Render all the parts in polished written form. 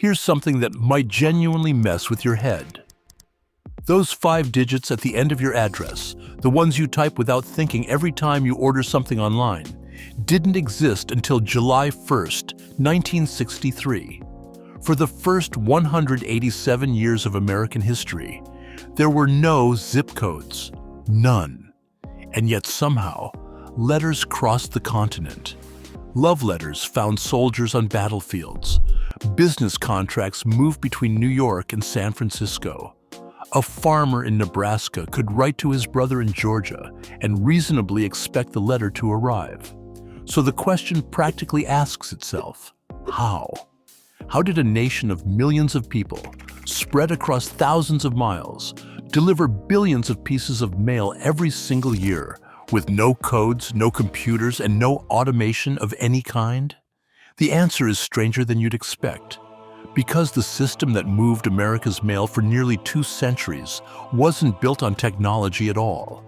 Here's something that might genuinely mess with your head. Those 5 digits at the end of your address, the ones you type without thinking every time you order something online, didn't exist until July 1st, 1963. For the first 187 years of American history, there were no zip codes. None. And yet somehow, letters crossed the continent. Love letters found soldiers on battlefields. Business contracts moved between New York and San Francisco. A farmer in Nebraska could write to his brother in Georgia and reasonably expect the letter to arrive. So the question practically asks itself, how? How did a nation of millions of people, spread across thousands of miles, deliver billions of pieces of mail every single year, with no codes, no computers, and no automation of any kind? The answer is stranger than you'd expect. Because the system that moved America's mail for nearly 2 centuries wasn't built on technology at all.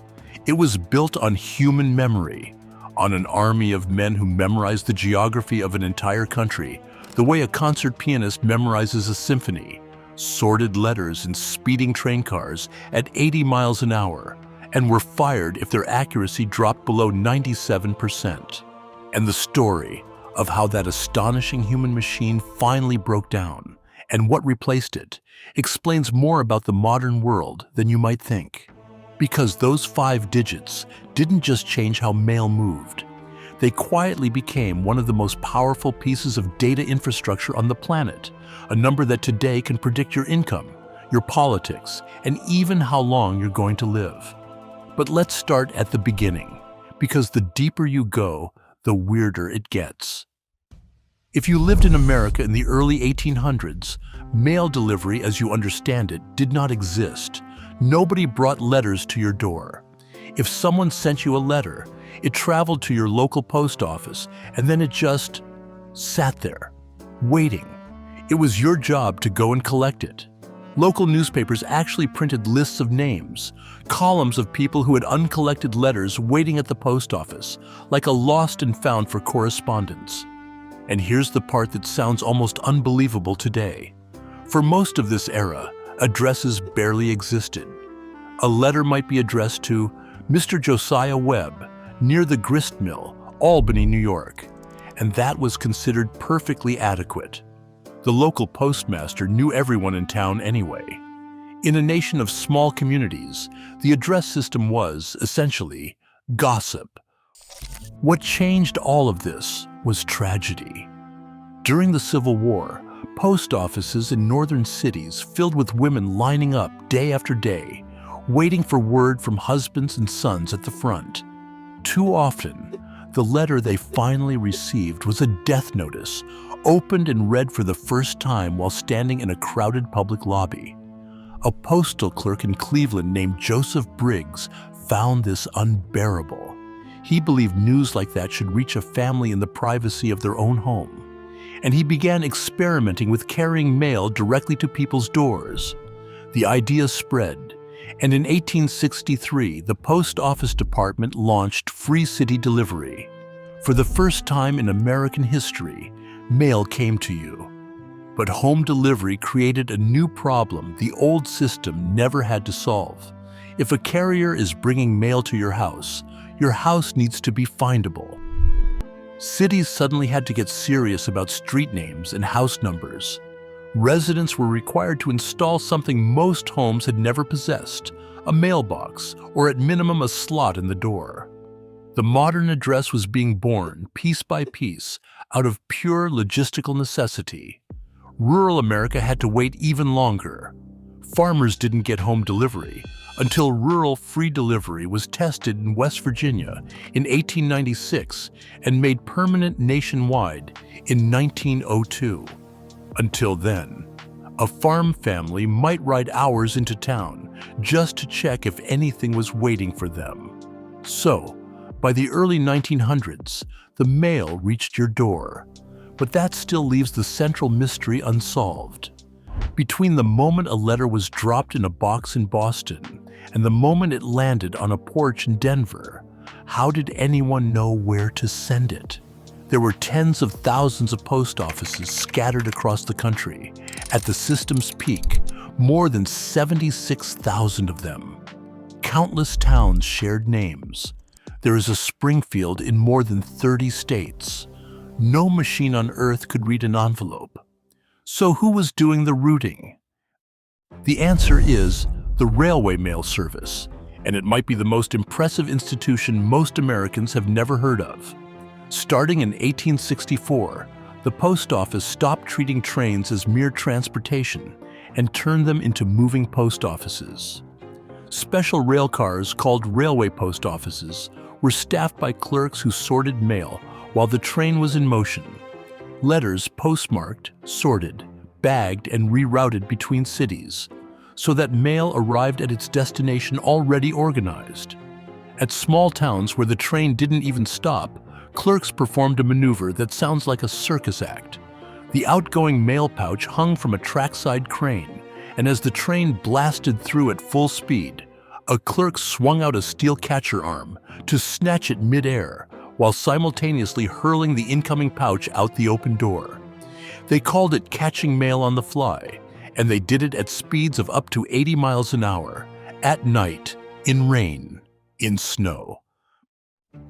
It was built on human memory, on an army of men who memorized the geography of an entire country, the way a concert pianist memorizes a symphony, sorted letters in speeding train cars at 80 miles an hour, and were fired if their accuracy dropped below 97%. And the story of how that astonishing human machine finally broke down and what replaced it explains more about the modern world than you might think. Because those 5 digits didn't just change how mail moved. They quietly became one of the most powerful pieces of data infrastructure on the planet, a number that today can predict your income, your politics, and even how long you're going to live. But let's start at the beginning, because the deeper you go, the weirder it gets. If you lived in America in the early 1800s, mail delivery as you understand it did not exist. Nobody brought letters to your door. If someone sent you a letter, it traveled to your local post office, and then it just sat there, waiting. It was your job to go and collect it. Local newspapers actually printed lists of names, columns of people who had uncollected letters waiting at the post office, like a lost and found for correspondence. And here's the part that sounds almost unbelievable today. For most of this era, addresses barely existed. A letter might be addressed to Mr. Josiah Webb, near the grist mill, Albany, New York, and that was considered perfectly adequate. The local postmaster knew everyone in town anyway. In a nation of small communities, the address system was, essentially, gossip. What changed all of this was tragedy. During the Civil War, post offices in northern cities filled with women lining up day after day, waiting for word from husbands and sons at the front. Too often, the letter they finally received was a death notice, opened and read for the first time while standing in a crowded public lobby. A postal clerk in Cleveland named Joseph Briggs found this unbearable. He believed news like that should reach a family in the privacy of their own home. And he began experimenting with carrying mail directly to people's doors. The idea spread, and in 1863, the Post Office Department launched free city delivery. For the first time in American history, mail came to you. But home delivery created a new problem the old system never had to solve. If a carrier is bringing mail to your house needs to be findable. Cities suddenly had to get serious about street names and house numbers. Residents were required to install something most homes had never possessed, a mailbox, or at minimum a slot in the door. The modern address was being born, piece by piece, out of pure logistical necessity. Rural America had to wait even longer. Farmers didn't get home delivery until rural free delivery was tested in West Virginia in 1896 and made permanent nationwide in 1902. Until then, a farm family might ride hours into town just to check if anything was waiting for them. So, by the early 1900s, the mail reached your door. But that still leaves the central mystery unsolved. Between the moment a letter was dropped in a box in Boston and the moment it landed on a porch in Denver, how did anyone know where to send it? There were tens of thousands of post offices scattered across the country. At the system's peak, more than 76,000 of them. Countless towns shared names. There is a Springfield in more than 30 states. No machine on earth could read an envelope. So who was doing the routing? The answer is the railway mail service, and it might be the most impressive institution most Americans have never heard of. Starting in 1864, the post office stopped treating trains as mere transportation and turned them into moving post offices. Special rail cars called railway post offices were staffed by clerks who sorted mail while the train was in motion. Letters postmarked, sorted, bagged, and rerouted between cities, so that mail arrived at its destination already organized. At small towns where the train didn't even stop, clerks performed a maneuver that sounds like a circus act. The outgoing mail pouch hung from a trackside crane, and as the train blasted through at full speed, a clerk swung out a steel catcher arm to snatch it mid-air, while simultaneously hurling the incoming pouch out the open door. They called it catching mail on the fly, and they did it at speeds of up to 80 miles an hour, at night, in rain, in snow.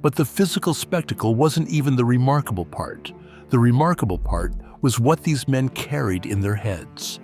But the physical spectacle wasn't even the remarkable part. The remarkable part was what these men carried in their heads.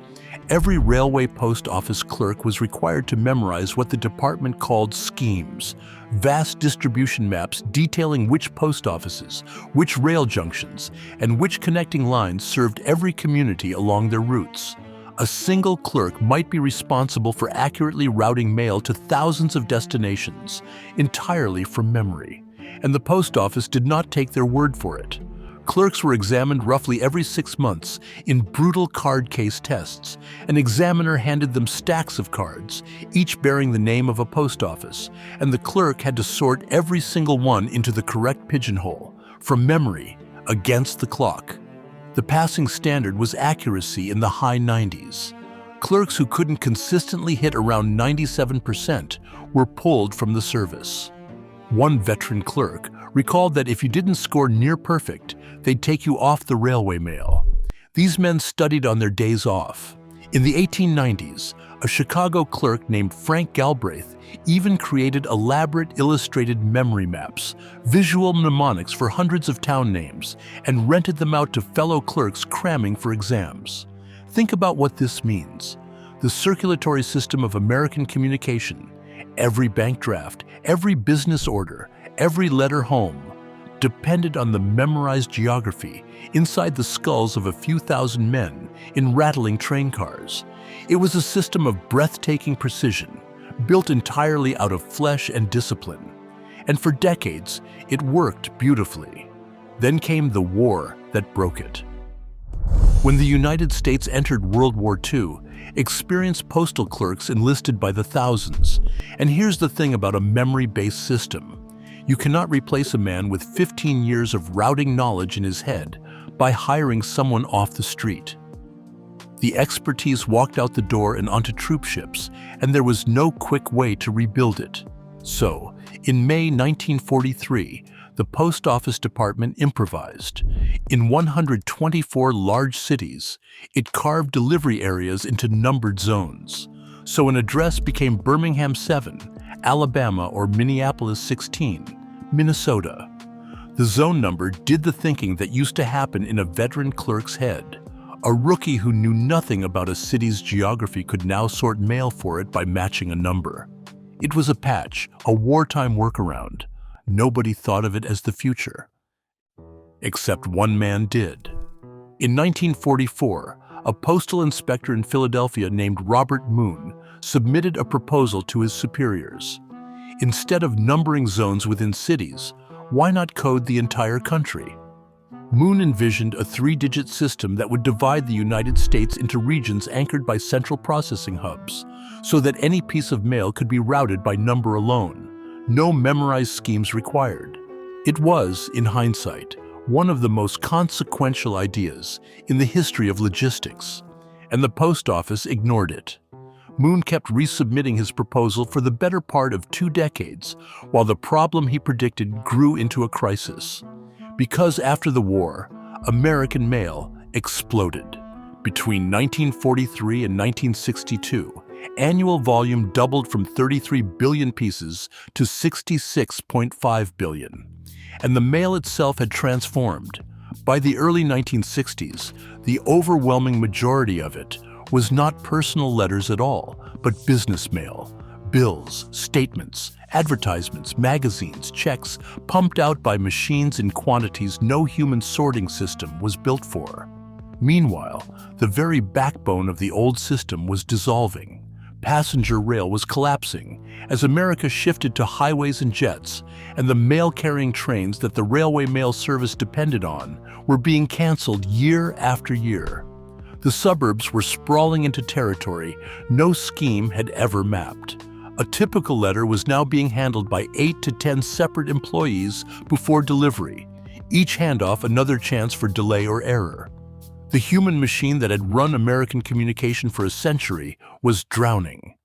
Every railway post office clerk was required to memorize what the department called schemes, vast distribution maps detailing which post offices, which rail junctions, and which connecting lines served every community along their routes. A single clerk might be responsible for accurately routing mail to thousands of destinations, entirely from memory. And the post office did not take their word for it. Clerks were examined roughly every 6 months in brutal card case tests. An examiner handed them stacks of cards, each bearing the name of a post office, and the clerk had to sort every single one into the correct pigeonhole, from memory, against the clock. The passing standard was accuracy in the high 90s. Clerks who couldn't consistently hit around 97% were pulled from the service. One veteran clerk recalled that if you didn't score near perfect, they'd take you off the railway mail. These men studied on their days off. In the 1890s, a Chicago clerk named Frank Galbraith even created elaborate illustrated memory maps, visual mnemonics for hundreds of town names, and rented them out to fellow clerks cramming for exams. Think about what this means. The circulatory system of American communication, every bank draft, every business order, every letter home, depended on the memorized geography inside the skulls of a few thousand men in rattling train cars. It was a system of breathtaking precision, built entirely out of flesh and discipline. And for decades, it worked beautifully. Then came the war that broke it. When the United States entered World War II, experienced postal clerks enlisted by the thousands. And here's the thing about a memory-based system. You cannot replace a man with 15 years of routing knowledge in his head by hiring someone off the street. The expertise walked out the door and onto troop ships, and there was no quick way to rebuild it. So, in May 1943, the Post Office Department improvised. In 124 large cities, it carved delivery areas into numbered zones. So an address became Birmingham 7, Alabama, or Minneapolis 16, Minnesota. The zone number did the thinking that used to happen in a veteran clerk's head. A rookie who knew nothing about a city's geography could now sort mail for it by matching a number. It was a patch, a wartime workaround. Nobody thought of it as the future. Except one man did. In 1944, a postal inspector in Philadelphia named Robert Moon submitted a proposal to his superiors. Instead of numbering zones within cities, why not code the entire country? Moon envisioned a 3-digit system that would divide the United States into regions anchored by central processing hubs, so that any piece of mail could be routed by number alone. No memorized schemes required. It was, in hindsight, one of the most consequential ideas in the history of logistics, and the post office ignored it. Moon kept resubmitting his proposal for the better part of 2 decades, while the problem he predicted grew into a crisis. Because after the war, American mail exploded. Between 1943 and 1962, annual volume doubled from 33 billion pieces to 66.5 billion. And the mail itself had transformed. By the early 1960s, the overwhelming majority of it was not personal letters at all, but business mail, bills, statements, advertisements, magazines, checks, pumped out by machines in quantities no human sorting system was built for. Meanwhile, the very backbone of the old system was dissolving. Passenger rail was collapsing as America shifted to highways and jets, and the mail-carrying trains that the railway mail service depended on were being canceled year after year. The suburbs were sprawling into territory no scheme had ever mapped. A typical letter was now being handled by 8 to 10 separate employees before delivery, each handoff another chance for delay or error. The human machine that had run American communication for a century was drowning.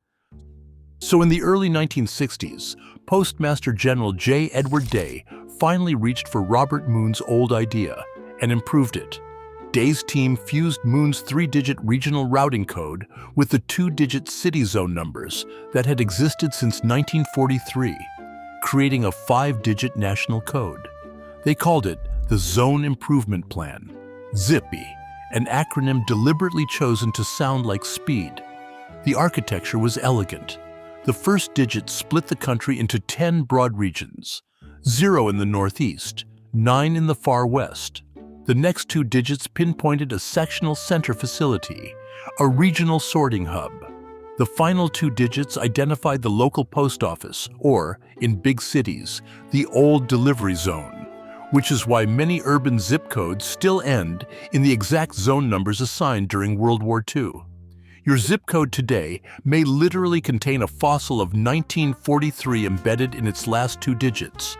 So in the early 1960s, Postmaster General J. Edward Day finally reached for Robert Moon's old idea and improved it. Day's team fused Moon's 3-digit regional routing code with the 2-digit city zone numbers that had existed since 1943, creating a 5-digit national code. They called it the Zone Improvement Plan, ZIPPY, an acronym deliberately chosen to sound like speed. The architecture was elegant. The first digit split the country into 10 broad regions, 0 in the northeast, 9 in the far west. The next 2 digits pinpointed a sectional center facility, a regional sorting hub. The final 2 digits identified the local post office, or, in big cities, the old delivery zone, which is why many urban zip codes still end in the exact zone numbers assigned during World War II. Your zip code today may literally contain a fossil of 1943 embedded in its last 2 digits.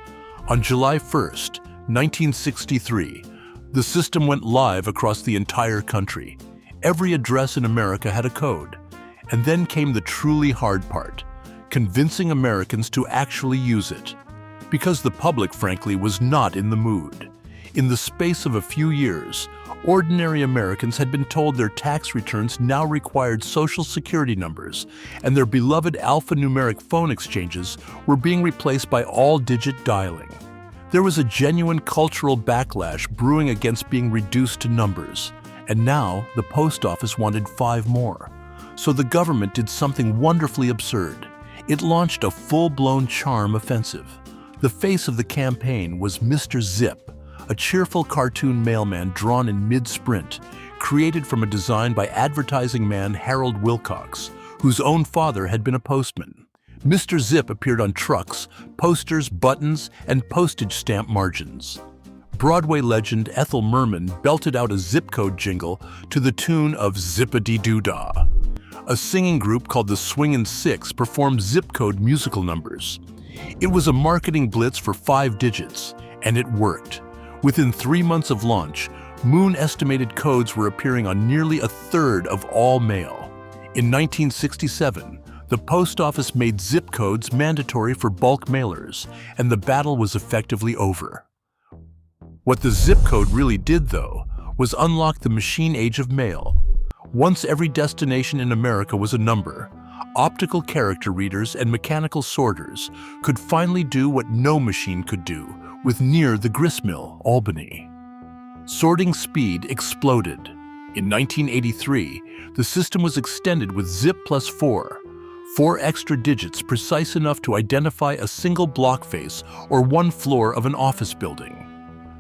On July 1st, 1963, the system went live across the entire country. Every address in America had a code. And then came the truly hard part, convincing Americans to actually use it. Because the public, frankly, was not in the mood. In the space of a few years, ordinary Americans had been told their tax returns now required social security numbers, and their beloved alphanumeric phone exchanges were being replaced by all-digit dialing. There was a genuine cultural backlash brewing against being reduced to numbers, and now the post office wanted 5 more. So the government did something wonderfully absurd. It launched a full-blown charm offensive. The face of the campaign was Mr. Zip, a cheerful cartoon mailman drawn in mid-sprint, created from a design by advertising man Harold Wilcox, whose own father had been a postman. Mr. Zip appeared on trucks, posters, buttons, and postage stamp margins. Broadway legend Ethel Merman belted out a zip code jingle to the tune of Zip-a-dee-doo-dah. A singing group called the Swingin' Six performed zip code musical numbers. It was a marketing blitz for 5 digits, and it worked. Within 3 months of launch, Moon estimated codes were appearing on nearly a third of all mail. In 1967, the post office made zip codes mandatory for bulk mailers, and the battle was effectively over. What the zip code really did, though, was unlock the machine age of mail. Once every destination in America was a number, optical character readers and mechanical sorters could finally do what no machine could do with near the gristmill, Albany. Sorting speed exploded. In 1983, the system was extended with Zip plus 4 extra digits precise enough to identify a single block face or 1 floor of an office building.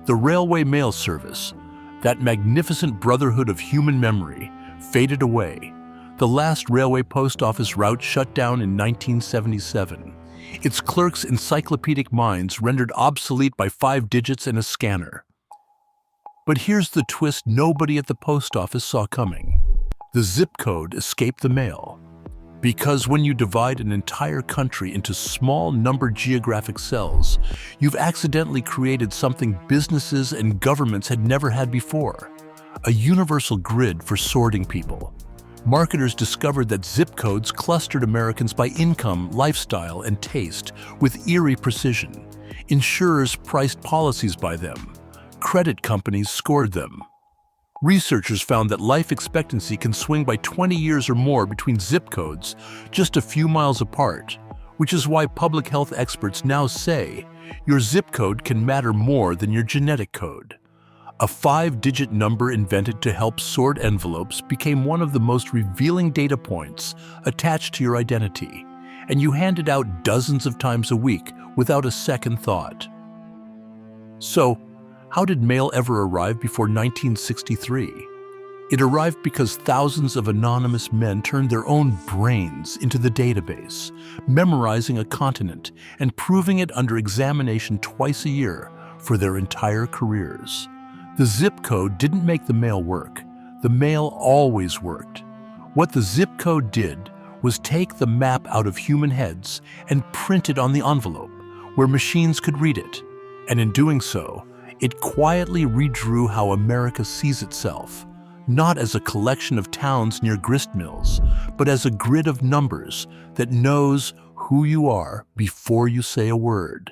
The railway mail service, that magnificent brotherhood of human memory, faded away. The last railway post office route shut down in 1977. Its clerks' encyclopedic minds rendered obsolete by 5 digits and a scanner. But here's the twist nobody at the post office saw coming. The zip code escaped the mail. Because when you divide an entire country into small numbered geographic cells, you've accidentally created something businesses and governments had never had before: a universal grid for sorting people. Marketers discovered that zip codes clustered Americans by income, lifestyle, and taste with eerie precision. Insurers priced policies by them. credit companies scored them. Researchers found that life expectancy can swing by 20 years or more between zip codes just a few miles apart, which is why public health experts now say your zip code can matter more than your genetic code. A 5-digit number invented to help sort envelopes became one of the most revealing data points attached to your identity, and you hand it out dozens of times a week without a second thought. So, how did mail ever arrive before 1963? It arrived because thousands of anonymous men turned their own brains into the database, memorizing a continent and proving it under examination twice a year for their entire careers. The zip code didn't make the mail work. The mail always worked. What the zip code did was take the map out of human heads and print it on the envelope, where machines could read it. And in doing so, it quietly redrew how America sees itself, not as a collection of towns near grist mills, but as a grid of numbers that knows who you are before you say a word.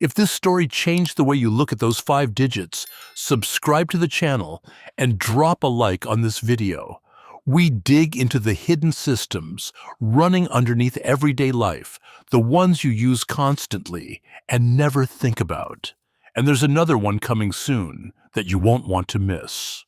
If this story changed the way you look at those 5 digits, subscribe to the channel and drop a like on this video. We dig into the hidden systems running underneath everyday life, the ones you use constantly and never think about. And there's another one coming soon that you won't want to miss.